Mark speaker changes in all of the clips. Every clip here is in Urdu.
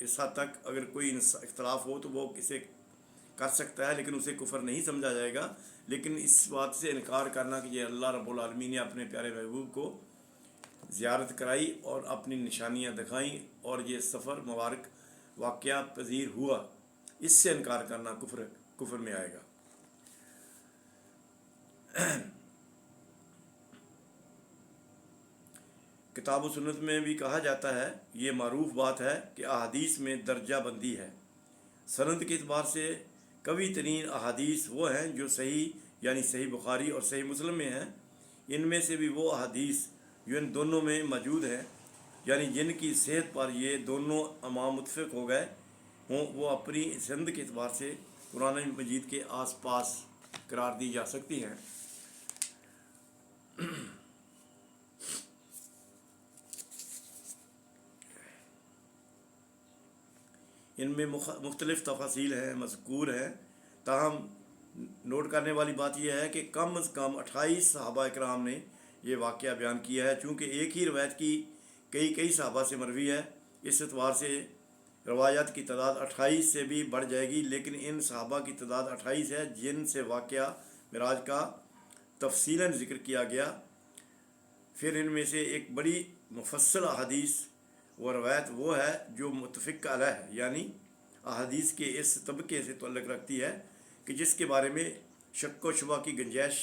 Speaker 1: اس حد تک اگر کوئی اختلاف ہو تو وہ اسے کر سکتا ہے، لیکن اسے کفر نہیں سمجھا جائے گا۔ لیکن اس بات سے انکار کرنا کہ یہ اللہ رب العالمین نے اپنے پیارے محبوب کو زیارت کرائی اور اپنی نشانیاں دکھائیں اور یہ سفر مبارک واقعہ پذیر ہوا، اس سے انکار کرنا کفر میں آئے گا۔ کتاب و سنت میں بھی کہا جاتا ہے، یہ معروف بات ہے کہ احادیث میں درجہ بندی ہے۔ سند کے اعتبار سے قوی ترین احادیث وہ ہیں جو صحیح یعنی صحیح بخاری اور صحیح مسلم میں ہیں۔ ان میں سے بھی وہ احادیث جو ان دونوں میں موجود ہیں، یعنی جن کی صحت پر یہ دونوں امام متفق ہو گئے ہوں، وہ اپنی سند کے اعتبار سے قرآن مجید کے آس پاس قرار دی جا سکتی ہیں۔ ان میں مختلف تفاصیل ہیں، مذکور ہیں، تاہم نوٹ کرنے والی بات یہ ہے کہ کم از کم 28 صحابہ اکرام نے یہ واقعہ بیان کیا ہے۔ چونکہ ایک ہی روایت کی کئی صحابہ سے مروی ہے، اس اعتبار سے روایات کی تعداد 28 سے بھی بڑھ جائے گی، لیکن ان صحابہ کی تعداد 28 ہے جن سے واقعہ معراج کا تفصیلاً ذکر کیا گیا۔ پھر ان میں سے ایک بڑی مفصل احادیث وہ روایت وہ ہے جو متفق علیہ ہے، یعنی احادیث کے اس طبقے سے تعلق رکھتی ہے کہ جس کے بارے میں شک و شبہ کی گنجائش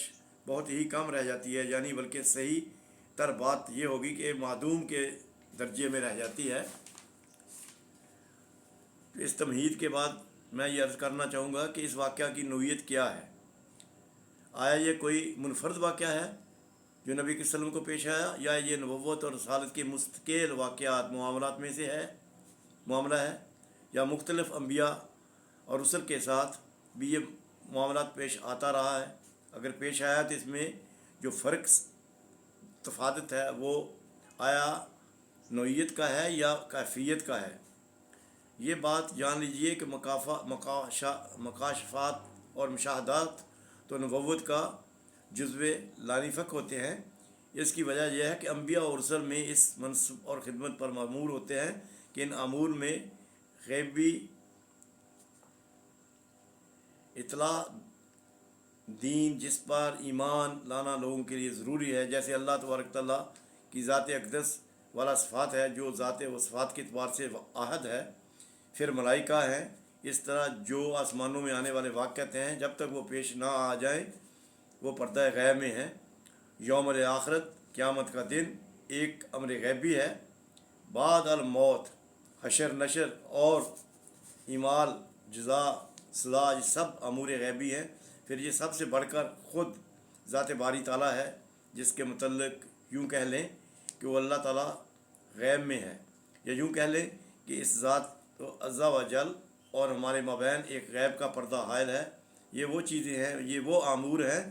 Speaker 1: بہت ہی کم رہ جاتی ہے، یعنی بلکہ صحیح تر بات یہ ہوگی کہ معدوم کے درجے میں رہ جاتی ہے۔ اس تمہید کے بعد میں یہ عرض کرنا چاہوں گا کہ اس واقعہ کی نوعیت کیا ہے۔ آیا یہ کوئی منفرد واقعہ ہے جو نبی کے وسلم کو پیش آیا، یا یہ نبوت اور رسالت کے مستقل واقعات معاملات میں سے معاملہ ہے، یا مختلف انبیاء اور رسل کے ساتھ بھی یہ معاملات پیش آتا رہا ہے؟ اگر پیش آیا تو اس میں جو فرق تفاوت ہے وہ آیا نوعیت کا ہے یا کیفیت کا ہے؟ یہ بات جان لیجئے کہ مکاشفات اور مشاہدات تو نبوت کا جزو لانفک ہوتے ہیں۔ اس کی وجہ یہ ہے کہ انبیاء اور رسل میں اس منصب اور خدمت پر مأمور ہوتے ہیں کہ ان امور میں غیبی اطلاع دین جس پر ایمان لانا لوگوں کے لیے ضروری ہے، جیسے اللہ تبارک تعالیٰ کی ذات اقدس والا صفات ہے جو ذات و صفات کے اعتبار سے احد ہے، پھر ملائکہ ہیں، اس طرح جو آسمانوں میں آنے والے واقعات ہیں جب تک وہ پیش نہ آ جائیں وہ پردہ غیب میں ہیں۔ یوم آخرت قیامت کا دن ایک امر غیبی ہے۔ بعد الموت حشر نشر اور اعمال جزا سزا یہ سب امور غیبی ہیں۔ پھر یہ سب سے بڑھ کر خود ذات باری تعالیٰ ہے، جس کے متعلق یوں کہہ لیں کہ وہ اللہ تعالیٰ غیب میں ہے، یا یوں کہہ لیں کہ اس ذات عز و جل اور ہمارے مابین ایک غیب کا پردہ حائل ہے۔ یہ وہ چیزیں ہیں، یہ وہ امور ہیں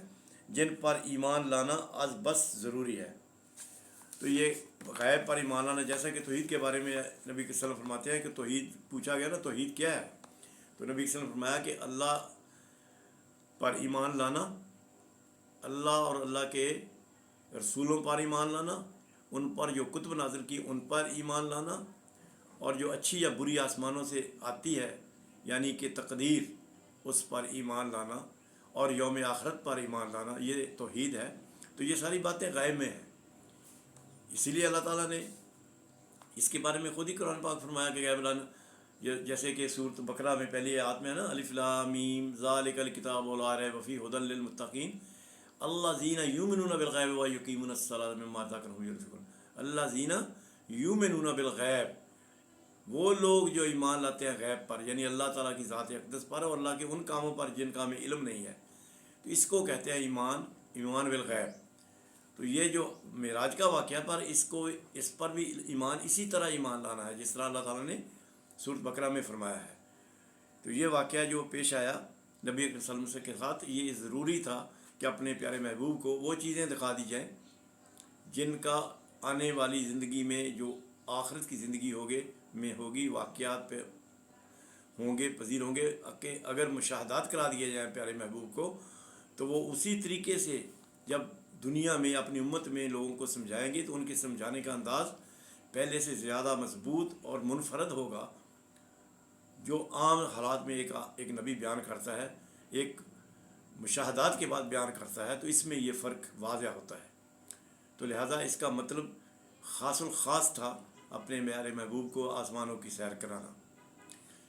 Speaker 1: جن پر ایمان لانا از بس ضروری ہے۔ تو یہ غیب پر ایمان لانا، جیسا کہ توحید کے بارے میں نبی کے وسلم فرماتے ہیں کہ توحید پوچھا گیا نا توحید کیا ہے، تو نبی کے وسلم فرمایا کہ اللہ پر ایمان لانا، اللہ اور اللہ کے رسولوں پر ایمان لانا، ان پر جو کتب نازل کی ان پر ایمان لانا، اور جو اچھی یا بری آسمانوں سے آتی ہے یعنی کہ تقدیر اس پر ایمان لانا، اور یوم آخرت پر ایمان لانا، یہ توحید ہے۔ تو یہ ساری باتیں غیب میں ہیں، اسی لیے اللہ تعالیٰ نے اس کے بارے میں خود ہی قرآن پاک فرمایا کہ غیب لانا، جیسے کہ سورۃ بقرہ میں پہلی آیات میں ہے نا، الف لام میم ذالک الکتاب لا ریب فیہ ھدی للمتقین الذین یؤمنون بالغیب ویقیمون الصلاۃ ومما رزقناہم ینفقون۔ الذین یؤمنون بالغیب، وہ لوگ جو ایمان لاتے ہیں غیب پر، یعنی اللہ تعالیٰ کی ذات اقدس پر اور اللہ کے ان کاموں پر جن کا ہمیں علم نہیں ہے، تو اس کو کہتے ہیں ایمان بالغیب۔ تو یہ جو معراج کا واقعہ پر اس پر بھی ایمان اسی طرح ایمان لانا ہے جس طرح اللہ تعالیٰ نے سورۃ بقرہ میں فرمایا ہے۔ تو یہ واقعہ جو پیش آیا نبی صلی اللہ علیہ وسلم کے ساتھ، یہ ضروری تھا کہ اپنے پیارے محبوب کو وہ چیزیں دکھا دی جائیں جن کا آنے والی زندگی میں، جو آخرت کی زندگی ہوگی واقعات پہ ہوں گے، پذیر ہوں گے، کہ اگر مشاہدات کرا دیے جائیں پیارے محبوب کو تو وہ اسی طریقے سے جب دنیا میں اپنی امت میں لوگوں کو سمجھائیں گے تو ان کے سمجھانے کا انداز پہلے سے زیادہ مضبوط اور منفرد ہوگا، جو عام حالات میں ایک نبی بیان کرتا ہے، ایک مشاہدات کے بعد بیان کرتا ہے، تو اس میں یہ فرق واضح ہوتا ہے۔ تو لہذا اس کا مطلب خاص الخاص تھا اپنے پیارے محبوب کو آسمانوں کی سیر کرانا۔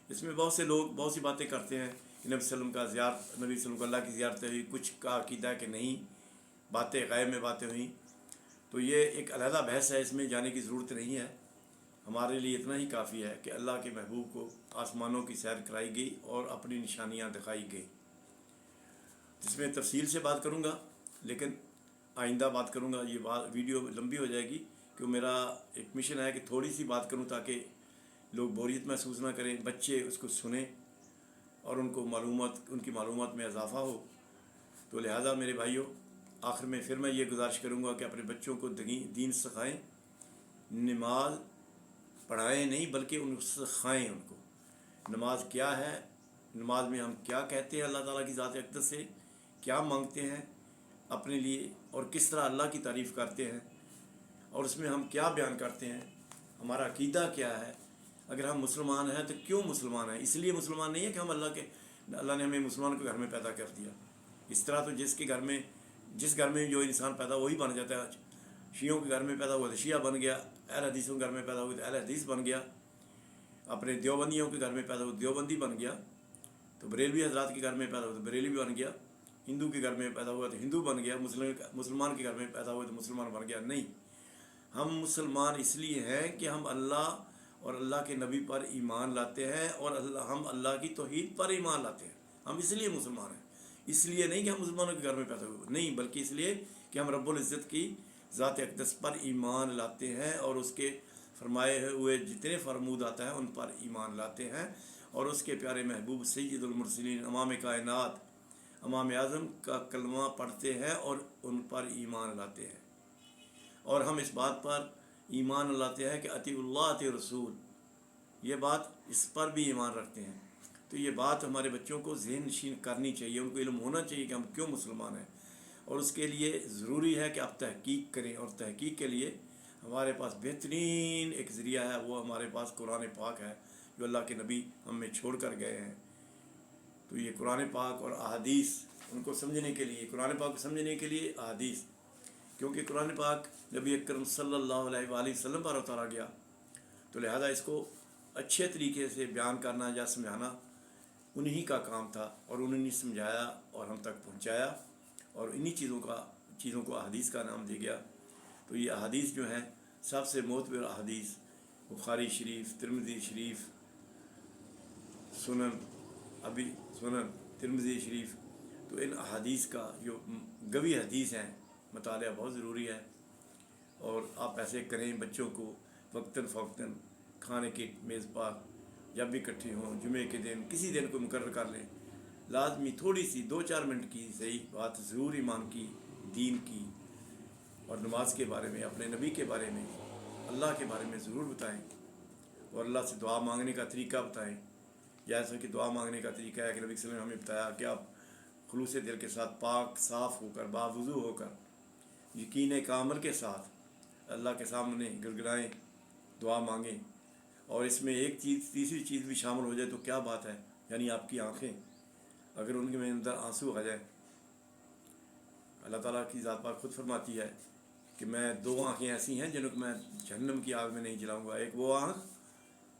Speaker 1: اس میں بہت سے لوگ بہت سی باتیں کرتے ہیں کہ نبی صلی اللہ علیہ وسلم نبی صلی اللہ علیہ وسلم کو اللہ کی زیارت ہوئی، کچھ کا عقیدہ ہے کہ نہیں، باتیں غیب میں باتیں ہوئیں، تو یہ ایک علیحدہ بحث ہے، اس میں جانے کی ضرورت نہیں ہے۔ ہمارے لیے اتنا ہی کافی ہے کہ اللہ کے محبوب کو آسمانوں کی سیر کرائی گئی اور اپنی نشانیاں دکھائی گئی، جس میں تفصیل سے بات کروں گا، لیکن آئندہ بات کروں گا۔ یہ ویڈیو لمبی ہو جائے گی، کیوں میرا ایک مشن ہے کہ تھوڑی سی بات کروں تاکہ لوگ بوریت محسوس نہ کریں، بچے اس کو سنیں اور ان کی معلومات میں اضافہ ہو۔ تو لہٰذا میرے بھائیوں، آخر میں پھر میں یہ گزارش کروں گا کہ اپنے بچوں کو دین سکھائیں، نماز پڑھائیں نہیں بلکہ ان سے سکھائیں ان کو۔ نماز کیا ہے، نماز میں ہم کیا کہتے ہیں اللہ تعالیٰ کی ذات اقدس سے، کیا مانگتے ہیں اپنے لیے، اور کس طرح اللہ کی تعریف کرتے ہیں، اور اس میں ہم کیا بیان کرتے ہیں، ہمارا عقیدہ کیا ہے۔ اگر ہم مسلمان ہیں تو کیوں مسلمان ہیں؟ اس لیے مسلمان نہیں ہے کہ اللہ نے ہمیں مسلمان کے گھر میں پیدا کر دیا۔ اس طرح تو جس گھر میں جو انسان پیدا وہی بن جاتا ہے۔ شیعوں کے گھر میں پیدا ہوا تو شیعہ بن گیا، اہل حدیثوں کے گھر میں پیدا ہوا تو اہل حدیث بن گیا، اپنے دیوبندیوں کے گھر میں پیدا ہوا دیوبندی بن گیا، تو بریلوی حضرات کے گھر میں پیدا ہوا تو بریلوی بن گیا، ہندو کے گھر میں پیدا ہوا تو ہندو بن گیا، مسلمان کے گھر میں پیدا ہوا تو مسلمان بن گیا۔ نہیں، ہم مسلمان اس لیے ہیں کہ ہم اللہ اور اللہ کے نبی پر ایمان لاتے ہیں، اور ہم اللہ کی توحید پر ایمان لاتے ہیں۔ ہم اس لیے مسلمان ہیں، اس لیے نہیں کہ ہم مسلمانوں کے گھر میں پیدا ہوئے، نہیں، بلکہ اس لیے کہ ہم رب العزت کی ذات اقدس پر ایمان لاتے ہیں، اور اس کے فرمائے ہوئے جتنے فرمود آتا ہے ان پر ایمان لاتے ہیں، اور اس کے پیارے محبوب سید المرسلین امام کائنات امام اعظم کا کلمہ پڑھتے ہیں اور ان پر ایمان لاتے ہیں۔ اور ہم اس بات پر ایمان لاتے ہیں کہ اطیع اللہ اطیع رسول، یہ بات اس پر بھی ایمان رکھتے ہیں۔ تو یہ بات ہمارے بچوں کو ذہن نشین کرنی چاہیے، ان کو علم ہونا چاہیے کہ ہم کیوں مسلمان ہیں، اور اس کے لیے ضروری ہے کہ آپ تحقیق کریں، اور تحقیق کے لیے ہمارے پاس بہترین ایک ذریعہ ہے، وہ ہمارے پاس قرآن پاک ہے جو اللہ کے نبی ہمیں چھوڑ کر گئے ہیں۔ تو یہ قرآن پاک اور احادیث ان کو سمجھنے کے لیے، قرآن پاک کو سمجھنے کے لیے احادیث، کیونکہ قرآن پاک نبی اکرم صلی اللہ علیہ وآلہ وسلم پر اتارا گیا، تو لہذا اس کو اچھے طریقے سے بیان کرنا یا سمجھانا انہی کا کام تھا، اور انہوں نے سمجھایا اور ہم تک پہنچایا، اور انہی چیزوں کو احادیث کا نام دیا گیا۔ تو یہ احادیث جو ہیں سب سے معتبر احادیث بخاری شریف، ترمذی شریف، سنن ترمذی شریف، تو ان احادیث کا جو گوی حدیث ہیں مطالعہ بہت ضروری ہے، اور آپ ایسے کریں بچوں کو وقتاً فوقتاً کھانے کے میز پر جب بھی اکٹھے ہوں، جمعے کے دن کسی دن کو مقرر کر لیں، لازمی تھوڑی سی 2-4 منٹ کی صحیح بات ضرور ایمان کی، دین کی اور نماز کے بارے میں، اپنے نبی کے بارے میں، اللہ کے بارے میں ضرور بتائیں، اور اللہ سے دعا مانگنے کا طریقہ بتائیں۔ جیسا کہ دعا مانگنے کا طریقہ ہے کہ نبی صلی اللہ علیہ وسلم نے ہمیں بتایا کہ آپ خلوص دل کے ساتھ پاک صاف ہو کر، باوضو ہو کر، یقین کامل کے ساتھ اللہ کے سامنے گڑگڑائیں، دعا مانگیں۔ اور اس میں ایک تیسری چیز بھی شامل ہو جائے تو کیا بات ہے، یعنی آپ کی آنکھیں اگر ان کے اندر آنسو آ جائیں، اللہ تعالیٰ کی ذات پاک خود فرماتی ہے کہ میں 2 آنکھیں ایسی ہیں جنہوں کو میں جہنم کی آگ میں نہیں جلاؤں گا۔ ایک وہ آنکھ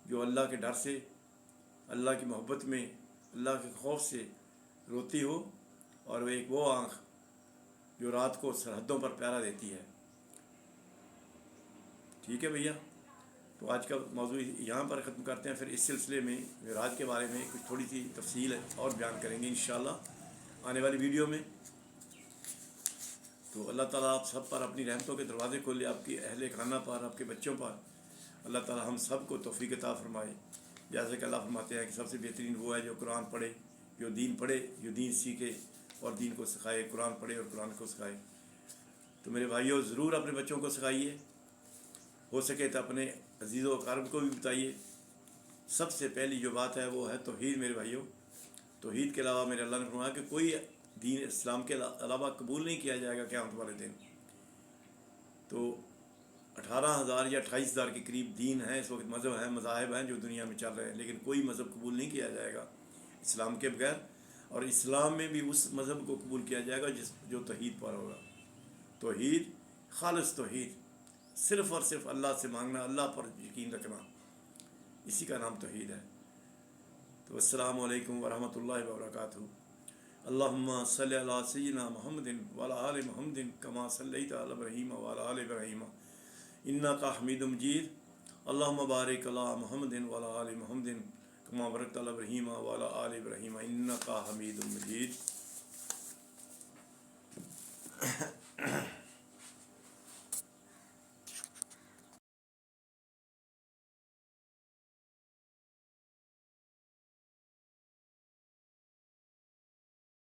Speaker 1: جو اللہ کے ڈر سے، اللہ کی محبت میں، اللہ کے خوف سے روتی ہو، اور ایک وہ آنکھ جو رات کو سرحدوں پر پہرا دیتی ہے۔ ٹھیک ہے بھیا، تو آج کا موضوع یہاں پر ختم کرتے ہیں، پھر اس سلسلے میں معراج کے بارے میں کچھ تھوڑی سی تفصیل اور بیان کریں گے انشاءاللہ آنے والی ویڈیو میں۔ تو اللہ تعالیٰ آپ سب پر اپنی رحمتوں کے دروازے کھولے، آپ کی اہل خانہ پر، آپ کے بچوں پر۔ اللہ تعالیٰ ہم سب کو توفیق عطا فرمائے، جیسے کہ اللہ فرماتے ہیں کہ سب سے بہترین وہ ہے جو قرآن پڑھے، جو دین پڑھے، جو دین سیکھے اور دین کو سکھائے، قرآن پڑھے اور قرآن کو سکھائے۔ تو میرے بھائیوں، ضرور اپنے بچوں کو سکھائیے، ہو سکے تو اپنے عزیز و اقارب کو بھی بتائیے۔ سب سے پہلی جو بات ہے وہ ہے توحید۔ میرے بھائیوں، توحید کے علاوہ میرے اللہ نے فرمایا کہ کوئی دین اسلام کے علاوہ قبول نہیں کیا جائے گا قیامت والے دن۔ تو 18,000 یا 28,000 کے قریب دین ہیں اس وقت، مذہب ہیں، مذاہب ہیں جو دنیا میں چل رہے ہیں، لیکن کوئی مذہب قبول نہیں کیا جائے گا اسلام کے بغیر. اور اسلام میں بھی اس مذہب کو قبول کیا جائے گا جو توحید پر ہوگا. توحید، خالص توحید، صرف اور صرف اللہ سے مانگنا، اللہ پر یقین رکھنا، اسی کا نام توحید ہے. تو السلام علیکم ورحمۃ اللہ وبرکاتہ. اللہم صلی علی سیدنا محمد وعلی آل محمد کما صلیت علی ابراہیم وعلی آل ابراہیم انک حمید مجید. اللہم بارک علی محمد وعلی آل محمد کما بارکت علی ابراہیم وعلی آل ابراہیم انک حمید مجید.